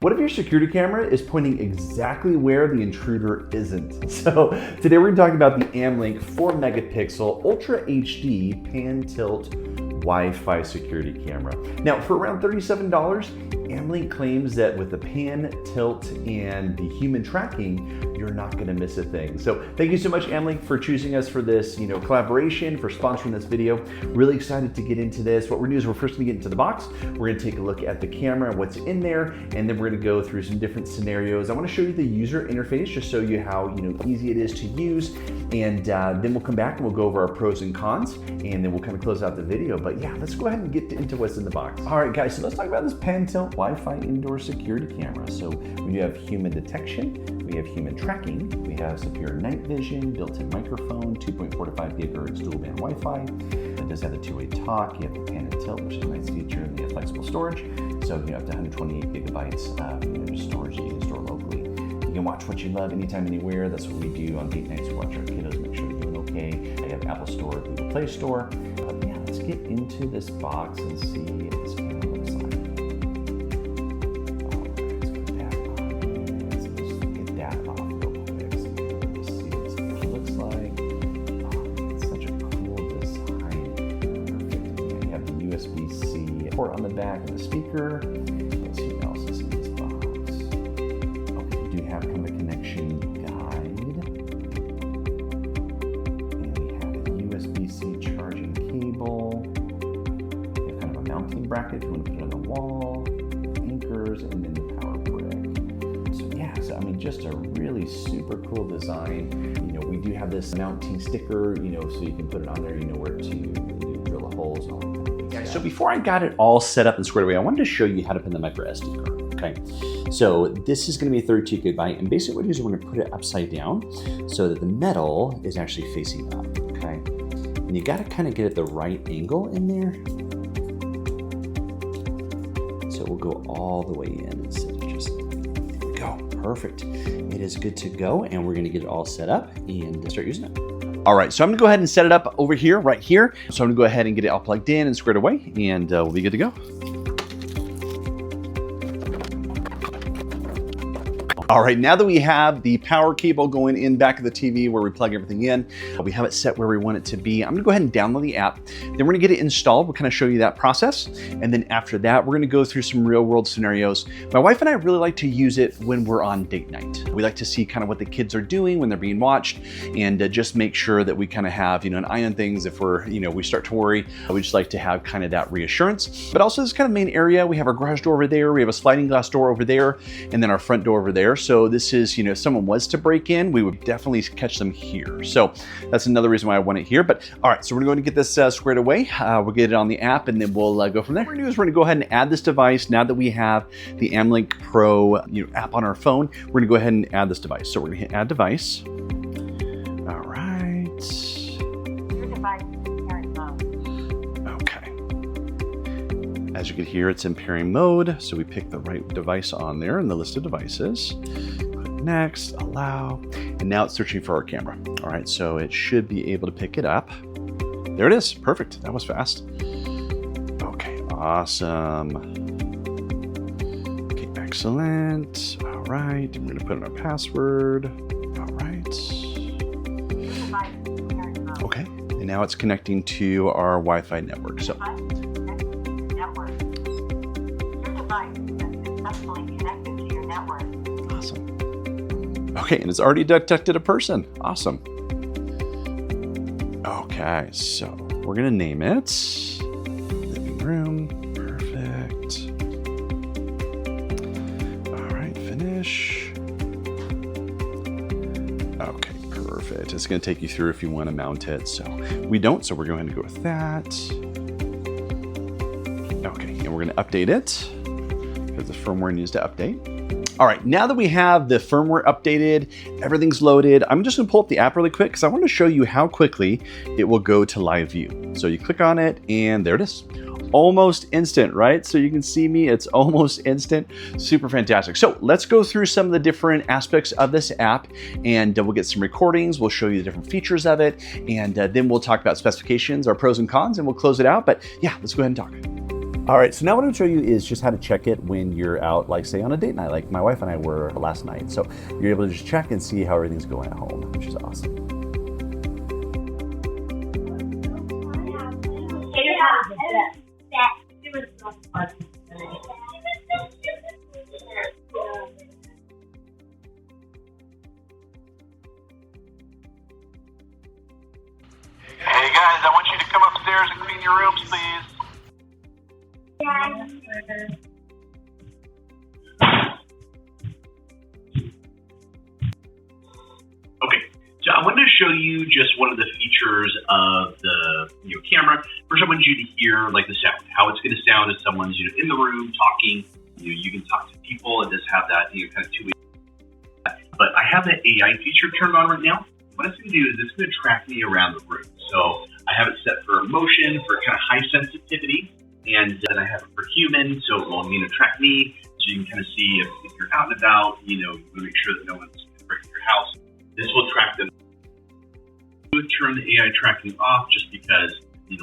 What if your security camera is pointing exactly where the intruder isn't? So today we're going to talk about the AMLINK 4 megapixel Ultra HD pan tilt Wi-Fi security camera. Now for around $37, AMLINK claims that with the pan, tilt, and the human tracking, you're not going to miss a thing. So thank you so much, AMLINK, for choosing us for this collaboration, for sponsoring this video. Really excited to get into this. What we're going to do is we're first going to get into the box. We're going to take a look at the camera and what's in there, and then we're going to go through some different scenarios. I want to show you the user interface, just show you how easy it is to use, and then we'll come back and we'll go over our pros and cons, and then we'll kind of close out the video. But yeah, let's go ahead and get into what's in the box. All right, guys, so let's talk about this pan tilt Wi-Fi indoor security camera. So we have human detection, we have human tracking, we have superior night vision, built-in microphone, 2.4 to 5 gigahertz dual band Wi-Fi. It does have a two-way talk. You have the pan and tilt, which is a nice feature, and you have flexible storage. So you have up to 128 gigabytes of storage that you can store locally. You can watch what you love anytime, anywhere. That's what we do on date nights. We watch our kiddos, make sure they're doing okay. They have Apple Store, Google Play Store. Yeah, let's get into this box and see if this camera looks like. On the back of the speaker. Let's see what else is in this box. Okay, we do have kind of a connection guide. And we have a USB-C charging cable. We have kind of a mounting bracket if you want to put it on the wall, anchors, and then the power brick. So yeah, just a really super cool design. We do have this mounting sticker, so you can put it on there, where to drill the holes and all that. So before I got it all set up and squared away, I wanted to show you how to put the microSD card, okay? So this is gonna be a 32 gigabyte, and basically what it is, we're gonna put it upside down so that the metal is actually facing up, okay? And you gotta kind of get it the right angle in there. So we'll go all the way in instead of just, there we go, perfect. It is good to go, and we're gonna get it all set up and start using it. All right, so I'm gonna go ahead and set it up over here, right here. So I'm gonna go ahead and get it all plugged in and squared away, and we'll be good to go. All right, now that we have the power cable going in back of the TV where we plug everything in, we have it set where we want it to be. I'm gonna go ahead and download the app. Then we're gonna get it installed. We'll kind of show you that process. And then after that, we're gonna go through some real world scenarios. My wife and I really like to use it when we're on date night. We like to see kind of what the kids are doing when they're being watched, and just make sure that we kind of have, an eye on things. If we're, we start to worry, we just like to have kind of that reassurance. But also this kind of main area, we have our garage door over there, we have a sliding glass door over there, and then our front door over there. So this is, if someone was to break in, we would definitely catch them here. So that's another reason why I want it here. But all right, so we're going to get this squared away. We'll get it on the app, and then we'll go from there. What we're going to do is we're going to go ahead and add this device. Now that we have the AMLINK Pro app on our phone, we're going to go ahead and add this device. So we're going to hit add device. All right. Your device is in pairing mode. Okay. As you can hear, it's in pairing mode. So we pick the right device on there in the list of devices. Click next, allow, and now it's searching for our camera. All right, so it should be able to pick it up. There it is, perfect, that was fast. Okay, awesome. Okay, excellent. All right, I'm gonna put in our password. All right. Okay, and now it's connecting to our Wi-Fi network. So. Awesome. Okay, and it's already detected a person. Awesome. Okay, so we're gonna name it living room. Perfect. All right, finish. Okay, perfect. It's gonna take you through if you want to mount it. So we don't, so we're going to go with that. Okay, and we're gonna update it because the firmware needs to update. All right, now that we have the firmware updated, everything's loaded, I'm just gonna pull up the app really quick because I want to show you how quickly it will go to live view. So you click on it and there it is. Almost instant, right? So you can see me, it's almost instant, super fantastic. So let's go through some of the different aspects of this app, and we'll get some recordings, we'll show you the different features of it, and then we'll talk about specifications, our pros and cons, and we'll close it out. But yeah, let's go ahead and talk. All right, so now what I'm gonna show you is just how to check it when you're out, like say on a date night, like my wife and I were last night. So you're able to just check and see how everything's going at home, which is awesome. Hey guys, I want you to come upstairs and clean your rooms, please. Okay, so I wanted to show you just one of the features of the camera. First, I wanted you to hear like the sound, how it's going to sound as someone's in the room talking. You can talk to people. It does have that kind of two-way. But I have the AI feature turned on right now. What it's going to do is it's going to track me around the room. So I have it set for motion, for kind of high sensitivity, and then I have it for human, so it will track me, so you can kind of see if you're out and about, you want to make sure that no one's breaking your house. This will track them. I would turn the AI tracking off just because,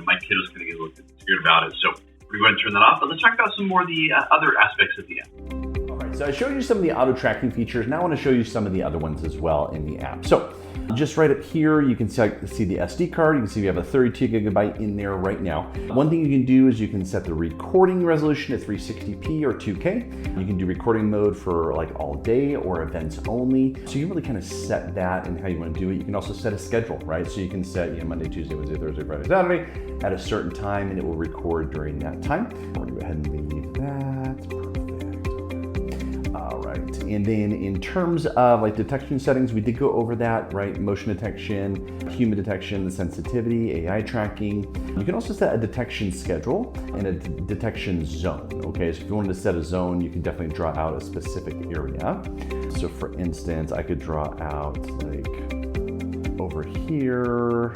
my kiddo's going to get a little bit scared about it. So we're going to turn that off, but let's talk about some more of the other aspects of the app. So I showed you some of the auto tracking features. Now I want to show you some of the other ones as well in the app. So just right up here, you can see the SD card. You can see we have a 32 gigabyte in there right now. One thing you can do is you can set the recording resolution to 360p or 2K. You can do recording mode for like all day or events only. So you really kind of set that and how you want to do it. You can also set a schedule, right? So you can set Monday, Tuesday, Wednesday, Thursday, Friday, Saturday at a certain time, and it will record during that time. We're going to go ahead and leave that. All right, and then in terms of like detection settings, we did go over that, right? Motion detection, human detection, the sensitivity, AI tracking. You can also set a detection schedule and a detection zone, okay? So if you wanted to set a zone, you can definitely draw out a specific area. So for instance, I could draw out like over here.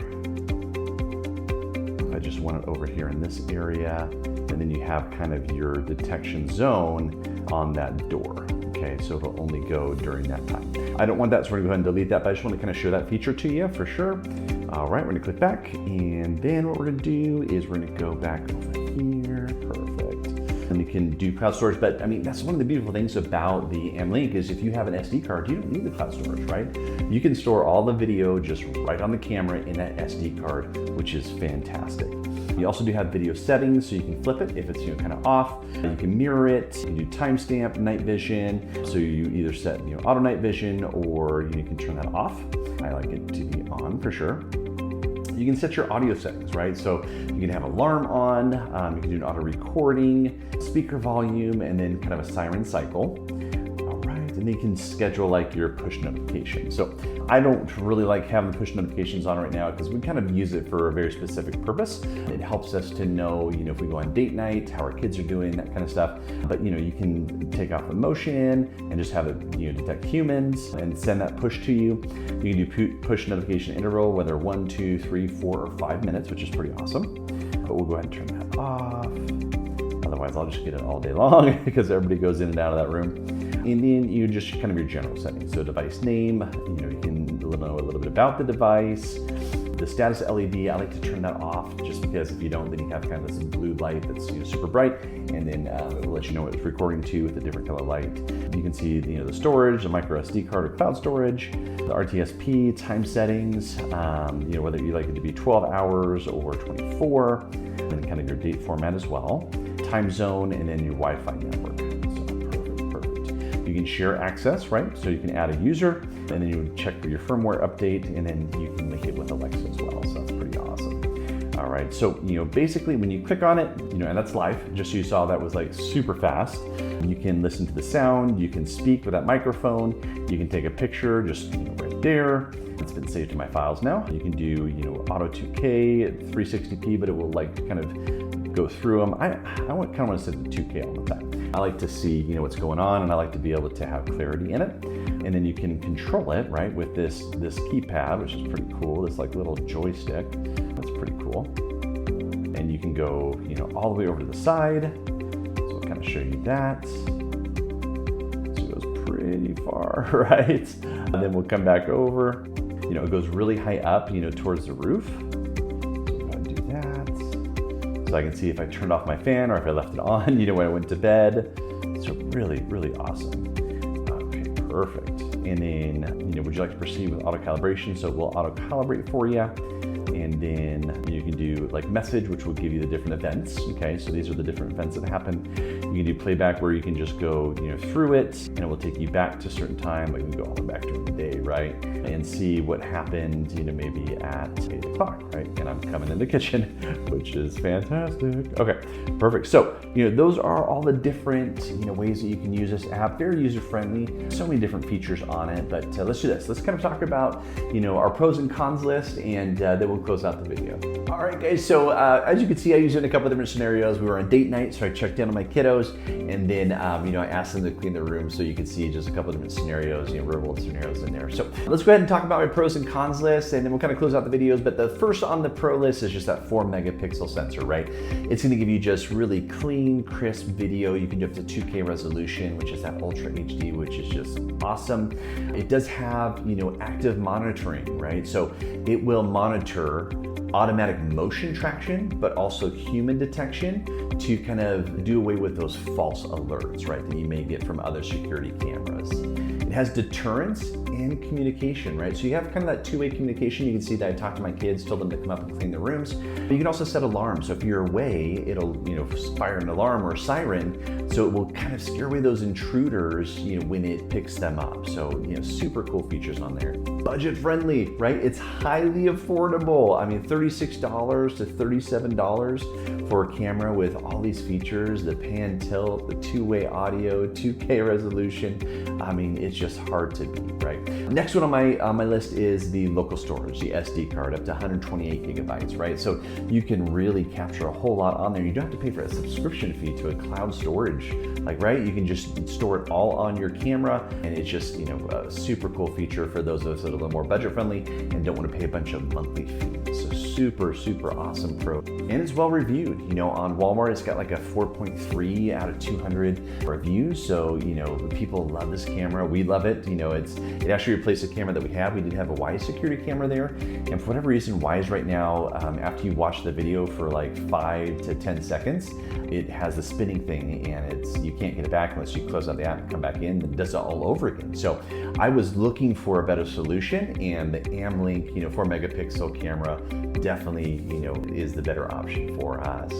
I just want it over here in this area. And then you have kind of your detection zone on that door. Okay, so it'll only go during that time. I don't want that, so we're gonna go ahead and delete that, but I just want to kind of show that feature to you for sure. All right, we're gonna click back, and then what we're gonna do is we're gonna go back over here. Perfect. And you can do cloud storage, but I mean, that's one of the beautiful things about the AMLINK is if you have an SD card, you don't need the cloud storage, right? You can store all the video just right on the camera in that SD card, which is fantastic. You also do have video settings, so you can flip it if it's kind of off. You can mirror it. You can do timestamp, night vision. So you either set auto night vision or you can turn that off. I like it to be on for sure. You can set your audio settings, right? So you can have alarm on. You can do an auto recording, speaker volume, and then kind of a siren cycle. And you can schedule like your push notifications. So I don't really like having push notifications on right now because we kind of use it for a very specific purpose. It helps us to know, if we go on date night, how our kids are doing, that kind of stuff. But you can take off the motion and just have it detect humans and send that push to you. You can do push notification interval, whether 1, 2, 3, 4, or 5 minutes, which is pretty awesome. But we'll go ahead and turn that off. Otherwise, I'll just get it all day long because everybody goes in and out of that room. And then you just kind of your general settings. So device name, you can know a little bit about the device. The status LED, I like to turn that off just because if you don't, then you have kind of this blue light that's super bright, and then it will let you know what it's recording to with a different color light. You can see the storage, the microSD card or cloud storage, the RTSP, time settings, whether you like it to be 12 hours or 24, and then kind of your date format as well, time zone, and then your Wi-Fi network. You can share access, right? So you can add a user, and then you check for your firmware update, and then you can link it with Alexa as well. So that's pretty awesome. All right, so basically when you click on it, and that's live, just so you saw that was like super fast. You can listen to the sound, you can speak with that microphone, you can take a picture just right there. It's been saved to my files now. You can do auto 2K at 360p, but it will like kind of go through them. I kind of want to set it to 2K all the time. I like to see what's going on, and I like to be able to have clarity in it. And then you can control it, right, with this keypad, which is pretty cool. This like little joystick. That's pretty cool. And you can go, all the way over to the side. So I'll kind of show you that. So it goes pretty far, right? And then we'll come back over. It goes really high up, towards the roof. So we'll go ahead and do that. So I can see if I turned off my fan or if I left it on, you know, when I went to bed. So really, really awesome. Okay, perfect. And then, you know, would you like to proceed with auto calibration? So we'll auto calibrate for you. And then you can do like message, which will give you the different events. Okay, so these are the different events that happen. You can do playback where you can just go, you know, through it, and it will take you back to a certain time. Like you can go all the way back during the day, right? And see what happened, you know, maybe at 8 o'clock, right? And I'm coming in the kitchen, which is fantastic. Okay, perfect. So, you know, those are all the different, you know, ways that you can use this app. Very user-friendly, so many different features on it. But let's do this. Let's kind of talk about, you know, our pros and cons list, and then we'll close out the video. All right, guys, so as you can see, I used it in a couple of different scenarios. We were on date night, so I checked in on my kiddos, and then, you know, I asked them to clean their room, so you can see just a couple of different scenarios, you know, real world scenarios in there. So let's go ahead and talk about my pros and cons list, and then we'll kind of close out the videos. But the first on the pro list is just that 4 megapixel sensor, right? It's gonna give you just really clean, crisp video. You can do up to 2K resolution, which is that Ultra HD, which is just awesome. It does have, you know, active monitoring, right? So it will monitor automatic motion traction, but also human detection to kind of do away with those false alerts, right, that you may get from other security cameras. It has deterrence and communication, right? So you have kind of that two-way communication. You can see that I talked to my kids, told them to come up and clean their rooms. But you can also set alarms. So if you're away, it'll, you know, fire an alarm or a siren. So it will kind of scare away those intruders, you know, when it picks them up. So, you know, super cool features on there. Budget friendly, right? It's highly affordable. I mean, $36 to $37 for a camera with all these features, the pan tilt, the two-way audio, 2K resolution. I mean, it's just hard to beat, right? Next one on my list is the local storage, the SD card, up to 128 gigabytes, right? So you can really capture a whole lot on there. You don't have to pay for a subscription fee to a cloud storage, like, right? You can just store it all on your camera, and it's just, you know, a super cool feature for those of us that are a little more budget friendly and don't want to pay a bunch of monthly fees. So super, super awesome pro. And it's well reviewed. You know, on Walmart, it's got like a 4.3 out of 200 reviews. So, you know, people love this camera. We love it. You know, it actually replaced a camera that we have. We did have a Wise security camera there. And for whatever reason, Wise right now, after you watch the video for like 5 to 10 seconds, it has the spinning thing, and you can't get it back unless you close out the app and come back in, and it does it all over again. So I was looking for a better solution, and the AMLINK, you know, 4 megapixel camera definitely, you know, is the better option for us.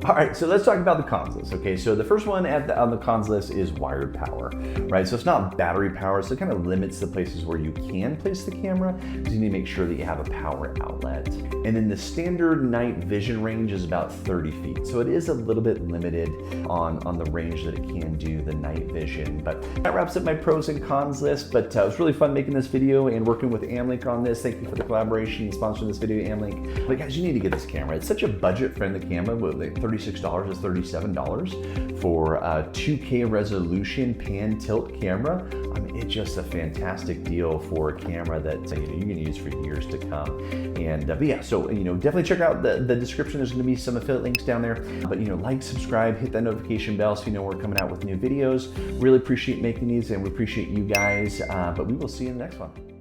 All right, so let's talk about the cons list. Okay, so the first one on the cons list is wired power, right? So it's not battery power, so it kind of limits the places where you can place the camera. So you need to make sure that you have a power outlet. And then the standard night vision range is about 30 feet. So it is a little bit limited on the range that it can do the night vision. But that wraps up my pros and cons list. But it was really fun making this video and working with AMLINK on this. Thank you for the collaboration and sponsoring this video, AMLINK. But guys, you need to get this camera. It's such a budget-friendly camera with like $36 to $37 for a 2K resolution pan tilt camera. I mean, it's just a fantastic deal for a camera that you know, you're going to use for years to come. And but yeah, so you know, definitely check out the description. There's going to be some affiliate links down there. But you know, like, subscribe, hit that notification bell so you know we're coming out with new videos. Really appreciate making these, and we appreciate you guys. But we will see you in the next one.